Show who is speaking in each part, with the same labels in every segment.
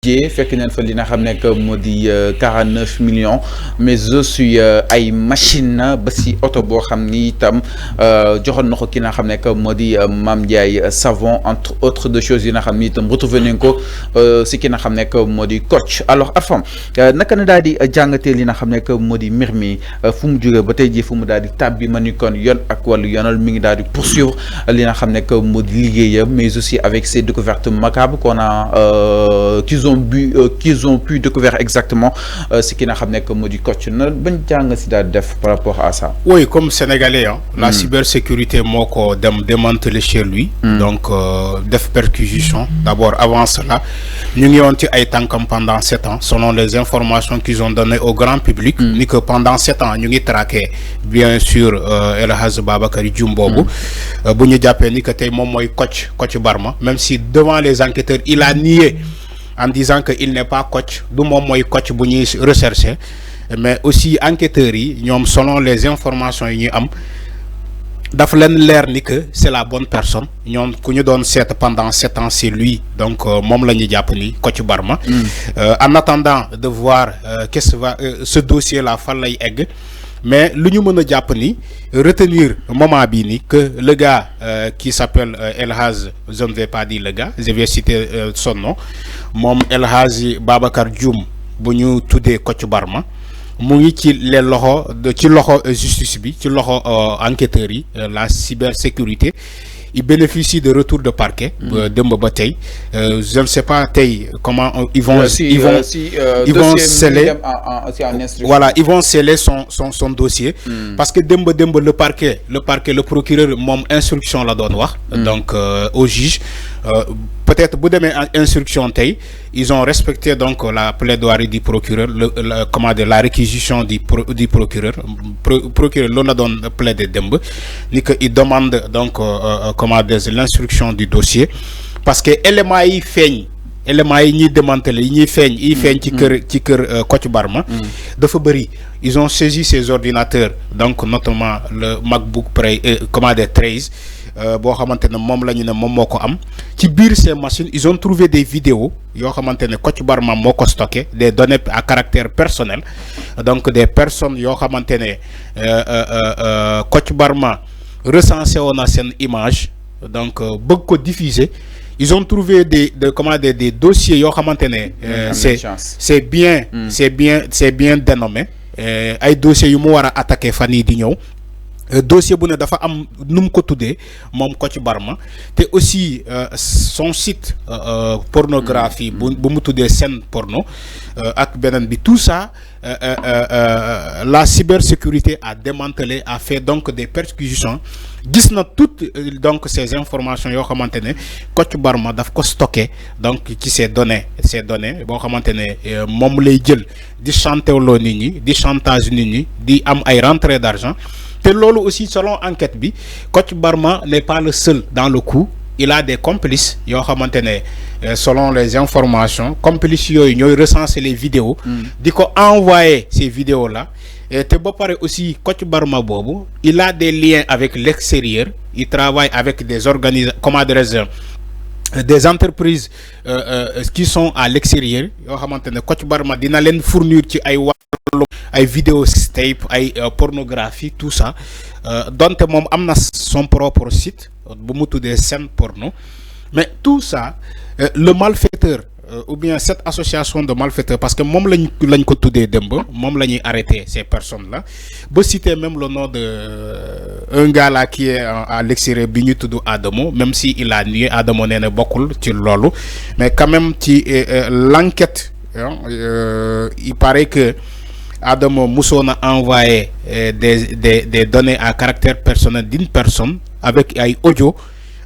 Speaker 1: fekk nañ fa li nga xam nekk moo di 49 millions mais aussi ay machine ba si oto boo xam ni itam joxoon na ko ki nga xam nekk moo di Mame Ndiaye Savon entre autres de choses yi nga xam ni itam retrouvé nañ ko si ki nga xam nekk moo di Kocc. Alors Arfam naka na daal di jàngatee li nga xam nekk moo di mbir mi fu mu jógee ba tey jii fu mu daal di tàbbi ma ni kon yoon ak wàllu yoonal mi ngi daal di poursuivre li nga xam nekk moo di liggéeyam mais aussi avec ces découvertes macabres qu'on a qu'ils ont pu découvrir exactement ce qui n'a jamais que modi Kocc na bañ jàng si daal def par rapport à ça.
Speaker 2: Oui, comme Sénégalais, hein, la cybersécurité moko démantelé chez lui, donc def perquisition. D'abord, avant cela, nous avons été pendant 7 ans, selon les informations qu'ils ont données au grand public, ni que pendant 7 ans, nous avons traqué bien sûr El Hadj Babakary Dioum bobu, bu ñu jappé ni que tay mom moy Kocc Barma, même si devant les enquêteurs, il a nié en disant qu'il n'est pas Kocc, du mom moy Kocc bu ñuy rechercher, mais aussi enquêteurs yi ñom selon les informations yi ñu am daf leen leer ni que c'est la bonne personne ñom ku ñu doon seet pendant 7 ans c'est lui, donc mom lañu japp ni Kocc Barma. En attendant de voir qu'est-ce va ce dossier là fan lay egg, mais lu ñu mëna japp ni retenir moment bi ni que le gars qui s'appelle El Hadj, je ne vais pas dire le gars, je vais citer son nom, mom El Hadj Babakary Dioum bu ñu tuddee Kocc Barma mu ngi ci les loxo ci loxo justice bi, ci loxo enquêteurs yi, la cybersécurité. Il bénéficie de retour de parquet de Mbabatay. Je ne sais pas comment ils vont sceller, voilà, ils vont sceller son dossier, parce que le parquet, le procureur mon instruction la donne donc au juge. Peut-être bout de instruction ils ont respecté donc la plaidoirie du procureur, la réquisition du procureur. Procureur l'on a donné plaidé dembe, ni que il demande donc l'instruction du dossier, parce que éléments yi feeñ éléments yi ñuy démantelé yi feeñ ci kër Kocc Barma dafa bëri. Ils ont saisi ces ordinateurs, donc notamment le MacBook Pro 13 boo xamante ne moom la ñu ne moom moo ko am ci biir ces machines. Ils ont trouvé des vidéos yoo xamante ne Kocc Barma moo ko stocké, des données à caractère personnel, donc des personnes yoo xamante ne Kocc Barma recensé woon na seen image, donc bëgg ko diffuser. Ils ont trouvé des dossiers yoo xamante ne c'est bien dénommé, ay dossiers yu mu war a attaqué fan yii di ñëw. Dossier bu ne dafa am nu mu ko tuddee moom Kocc Barma, te aussi son site pornographie bu mu tuddee scène porno ak beneen bi, tout ça la cybersécurité a démantelé, a fait donc des perquisitions, gis na toutes donc ces informations yoo xamante ne Kocc Barma daf ko stocké donc ci ces données boo xamante ne moom lay jël di chanteloo nit ñi, di chantage nit ñi, di am ay rentrée d'argent. Et lolo aussi, selon enquête bi, Kocc Barma n'est pas le seul dans le coup. Il a des complices, selon les informations, complices ils ont recensé les vidéos, dit qu'on envoyé ces vidéos là. Et aussi Kocc Barma bobo, il a des liens avec l'extérieur. Il travaille avec des organisations, des entreprises qui sont à l'extérieur. Kocc Barma dina len fournir ci ay vidéo tape, ay pornographie, tout ça. Donc mom amna son propre site bu mu tuddee scène porno, mais tout ça le malfaiteur ou bien cette association de malfaiteurs, parce que mom lañ ko tuddee demb, mom lañuy arrêter ces personnes là, ba citer même le nom de un gars là qui est à l'extérieur bi ñu tudd Adamo, même si il a nié, Adamo nee na bokkul ci lolu, mais quand même ci l'enquête il paraît que Adamo Mousson a envoyé des données à caractère personnel d'une personne avec un audio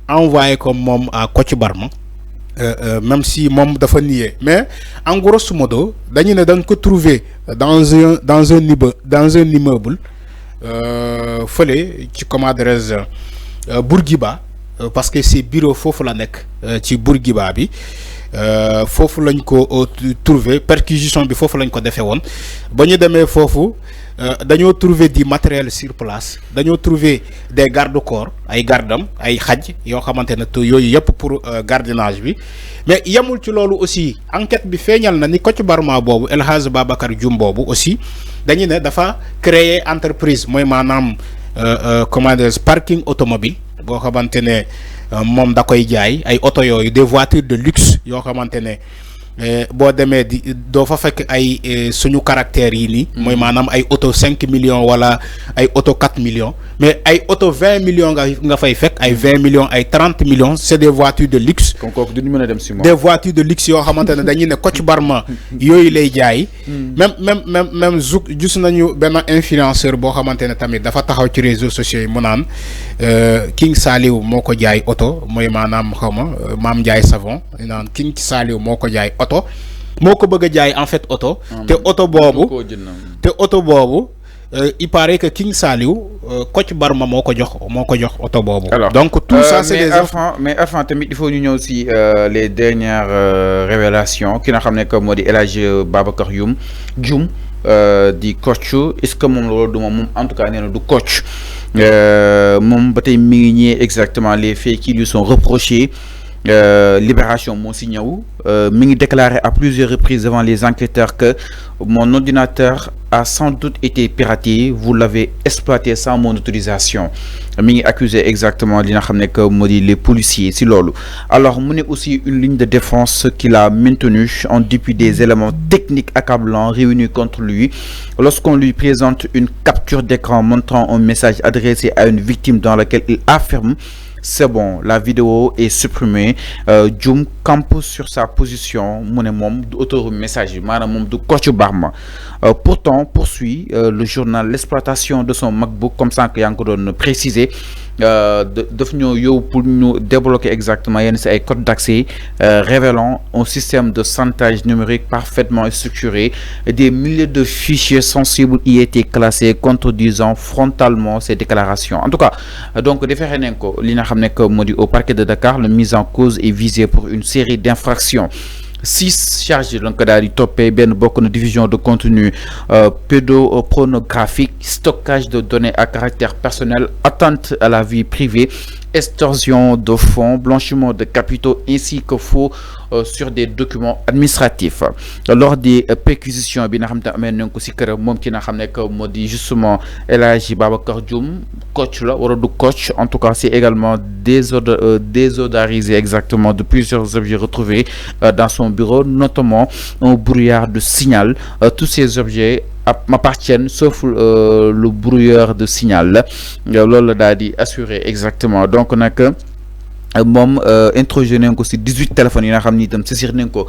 Speaker 2: envoyé comme mom à Kocc Barma, même si mom dafa nié, mais en grosso modo dañu ne dañ ko trouver dans un immeuble fële ci comment dirais-je Bourguiba, parce que c'est bureau foofu la nekk ci Bourguiba bi. fofu lañ ko trouver perquisition bi fofu lañ ko défé won bañu démé fofu dañoo trouver du matériel sur place dañoo trouver des garde-corps ay gardam ay xaj yo xamantene to yoyu yep pour gardiennage bi mais yamul ci lolu aussi enquête bi feeñal na ni Kocc Barma bobu El Hadj Babacar Dioum bobu aussi dañu né dafa créer entreprise moy manam comment dire parking automobile bo xamantene mom da koy jaay ay auto yoyu des voitures de luxe yo xamantene boo demee di doo fa fekk ay suñu caractères yi nii mooy maanaam ay auto 5 millions wala ay auto 4 millions mais ay auto 20 millions nga fay fekk ay 20 millions ay 30 millions c'est des voitures de luxe
Speaker 1: kon kooku duñu mën a dem si moom
Speaker 2: des voitures de luxe yoo xamante ne dañuy ne Kocc Barma yooyu lay jaay même gis nañu benn influenceur boo xamante ne tamit dafa taxaw ci réseaux sociaux yi mu naan King Saliou moo ko jaay auto mooy maanaam xaw ma Maam Ndiaye Savon naan King Saliou moo ko jaay auto moko bëgg jaay en fait auto te auto bobu il paraît que King Saliou Kocc Barma moko jox auto bobu donc tout ça c'est des
Speaker 1: mais avant tamit il faut ñu ñëw si les dernières révélations ki nga xamné que modi El Hadj Babacar Dioum di Kocc est-ce que mom lolu du mom en tout cas néna du Kocc mom batay mi ngi exactement les faits qui lui sont reprochés. Libération moo si ñëw mi ngi déclaré à plusieurs reprises devant les enquêteurs que mon ordinateur a sans doute été piraté, vous l'avez exploité sans mon autorisation. Mi ngi accusé exactement li nga xamné que modi les policiers si lolu. Alors mu né aussi une ligne de défense qu'il a maintenue en dépit des éléments techniques accablants réunis contre lui lorsqu'on lui présente une capture d'écran montrant un message adressé à une victime dans laquelle il affirme c'est bon, la vidéo est supprimée. Dioum campe sur sa position. Mon mom du auteur message, manam mom du Kocc Barma. Pourtant, poursuit le journal l'exploitation de son MacBook, comme ça que Yanko donne préciser. Pour nous débloquer exactement un code d'accès révélant un système de chantage numérique parfaitement structuré. Des milliers de fichiers sensibles y étaient classés, contredisant frontalement ces déclarations. En tout cas, donc, au parquet de Dakar, la mise en cause est visée pour une série d'infractions. 6 charges donc daal di toppee benn bokk na diffusion de contenu pédopornographique, stockage de données à caractère personnel, atteinte à la vie privée, extorsion de fonds, blanchiment de capitaux ainsi que faux sur des documents administratifs. Lors des perquisitions bi nga xam te amee nañ ko si kër moom ki nga xam ne que moo di justement El Hadj Babacar Dioum Kocc la wala du Kocc, en tout cas c'est également désodorisé exactement de plusieurs objets retrouvés dans son bureau, notamment un brouillard de signal. Tous ces objets m'appartiennent sauf le brouilleur de signal. Loolu daal di assurer exactement. Donc nag moom introgé nañ ko si 18 téléphones yi nga xam ni itam saisir nañ ko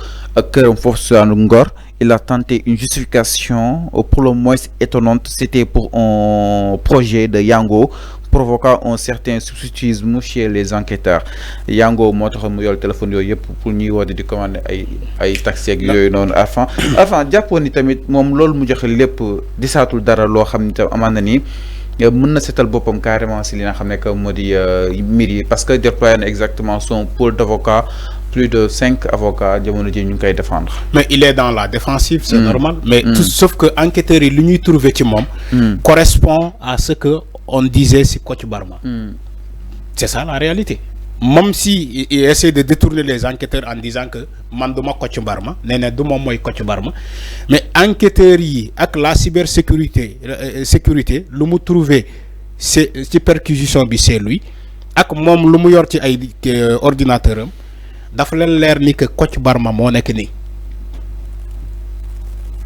Speaker 1: këram foofu si Ngor. Il a tenté une justification pour le moins étonnante, c'était pour un projet de Yango provoquant un certain substitutisme chez les enquêteurs. Yango moo taxoon mu yor téléphone yooyu yëpp pour ñuy woote di commander ay taxi ak yooyu noonu avant jàppoon ni tamit moom loolu mu joxe lépp di saatul dara loo xam ni tam amaan na ni mën na seetal boppam carrément si li nga xam ne que moo di mbir yi parce que déployé na exactement son pôle d'avocat, plus de 5 avocats jamono ji ñu koy défendre.
Speaker 2: Mais il est dans la défensive, c'est normal. Mais tout, sauf que enquêteurs yi lu ñuy trouver ci moom correspond à ce que on disait si Kocc Barma. C'est ça la réalité. Même si il essaie de détourner les enquêteurs en disant que man duma Kocc Barma, nee du moom mooy Kocc Barma, mais enquêteurs yi ak la cybersécurité lu mu trouver c'est ci perquisition bi c'est lui ak moom lu mu yor ci ay ordinateur am dafa leen leer ni que Kocc Barma moo nekk nii.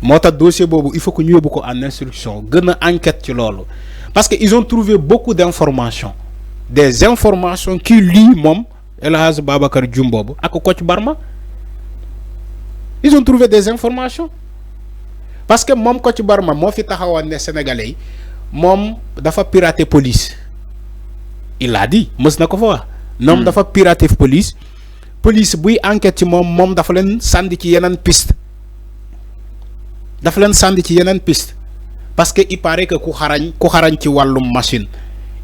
Speaker 2: Moo tax dossier boobu il faut que ñu yóbbu ko en instruction gën a enquête ci loolu parce que ils ont trouvé beaucoup d'informations, des informations qui lient moom El Hadj Babacar Dioum boobu ak Kocc Barma. Ils ont trouvé des informations parce que moom Kocc Barma moo fi taxawoon ne Sénégalais yi moom dafa pirater police. Il l'a dit mës na ko fa wax. Ñoom dafa pirater police buy enquête ci moom dafa leen sànni ci yeneen piste. Parce que il paraît que ku xarañ ci wàllum machine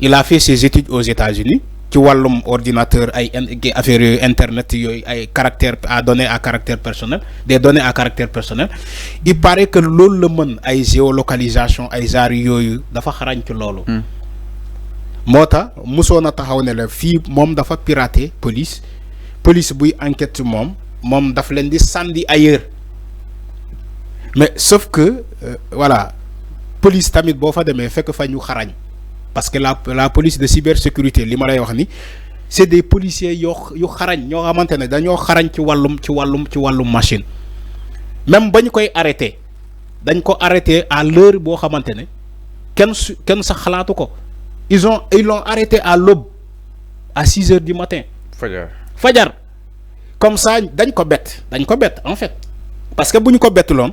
Speaker 2: il a fait ses études aux États-Unis ci walum ordinateur ay affaire internet yoy ay caractère à donner à caractère personnel des données à caractère personnel il paraît que loolu le mën ay géolocalisation ay genre yoyu dafa xarañ ci loolu mota musona taxaw ne la fi mom dafa pirater police buy enquête mom daf len di sandi ailleurs mais sauf que voilà police tamit bo fa démé fekk fa ñu xarañ parce que la police de cybersécurité li ma lay wax ni c'est des policiers yu xarañ ñoo xamantene dañoo xarañ ci walum machine même bañ koy arrêter dañ ko arrêter à l'heure bo xamantene ken sax xalaatu ko ils l'ont arrêté à l'aube à 6 heures du matin fajar comme ça dañ ko bett en fait parce que buñ ko bettuloon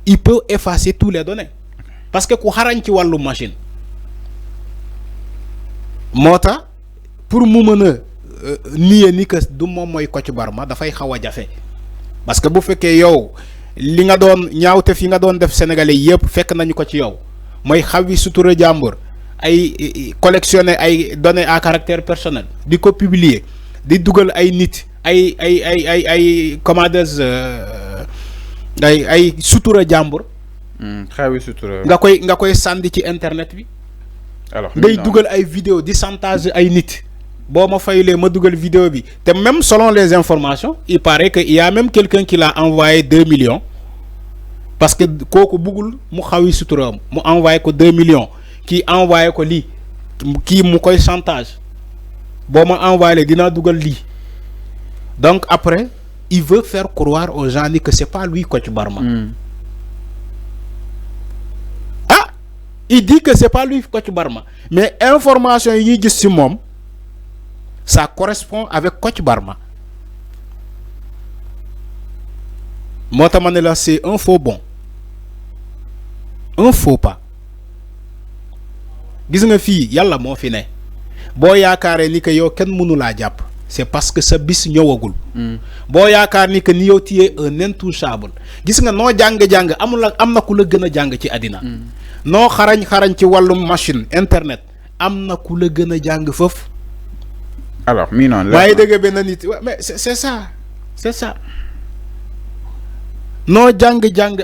Speaker 2: il peut effacer tous les données parce que ku xarañ ci walum machine mota pour mu meuna nié ni que du mom moy Kocc Barma da fay xawa jafé parce que bu féké yow li nga doon ñaawte fi nga doon def sénégalais yépp fekk nañu ko ci yow moy xawi sutura jambour ay collectionner ay données à caractère personnel di ko publier di dugal ay nit ay commandeurs ay sutura jambour
Speaker 1: xawi sutura
Speaker 2: nga koy sandi ci internet bi alors ngay dugal ay vidéo di chantage ay nit bo ma fayulee ma dugal vidéo bi te même selon les informations il paraît que il y a même quelqu'un qui l'a envoyé 2 millions parce que koku bugul mu xawi suturam mu envoyé ko 2 millions qui envoyé ko li ki mu koy chantage bo ma envoyé dina dugal li donc après il veut faire croire aux gens que c'est pas lui Kocc Barma il dit que c'est pas lui Kocc Barma mais information yi gis ci mom ça correspond avec Kocc Barma mota mané la c'est un faux bon un faux pas gis nga fi yalla mo fi né bo yaakaaré ni que yow ken mënu la japp c'est parce que sa bis ñëwagul bo yaakaar ni que ni yow tiyé un intouchable gis nga no jang amna ku la gëna jang ci adina no xarañ ci walum machine internet amna ku la gëna jang fof
Speaker 1: alors mi non
Speaker 2: la dëgg ben nit mais c'est ça no jang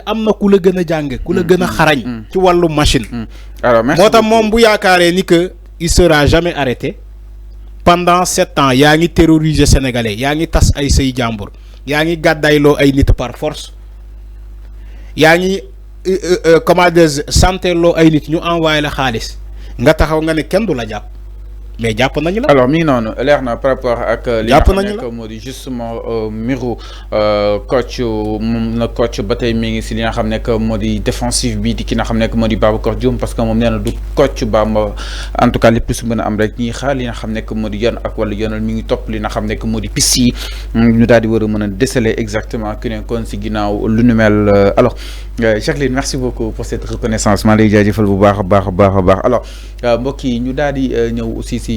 Speaker 2: amna ku la gëna jang ku la gëna xarañ ci walum machine
Speaker 1: alors merci
Speaker 2: motam mom bu yaakaaré ni que il sera jamais arrêté pendant 7 ans yaa ngi terroriser sénégalais yaa ngi tas ay sey jambour yaa ngi gàddaayloo ay nit par force yaa ngi comment des santé lo ay nit ñu envoyer la xaliss nga taxaw nga ne kenn du la japp mais japp nañu la
Speaker 1: alors mi non leer na par rapport ak li nga xam ne moo di justement mbiru Kocc moom na Kocc ba tey mi ngi si li nga xam ne moo di défensif bi di ki nga xam ne moo di Babacar Diome parce que moom nee na du Kocc Barma en tout cas lépp lu si mën a am rek ñi xaar li nga xam ne moo di yoon ak wala yoonal mi ngi topp li nga xam ne moo di piste yi ñu daal di war a mën a déceler exactement ki ne kon si ginnaaw lu nu mel alors Jacqueline merci beaucoup pour cette reconnaissance maa lay jaajëfal bu baax a baax alors mbokk yi ñu daal di ñëw aussi si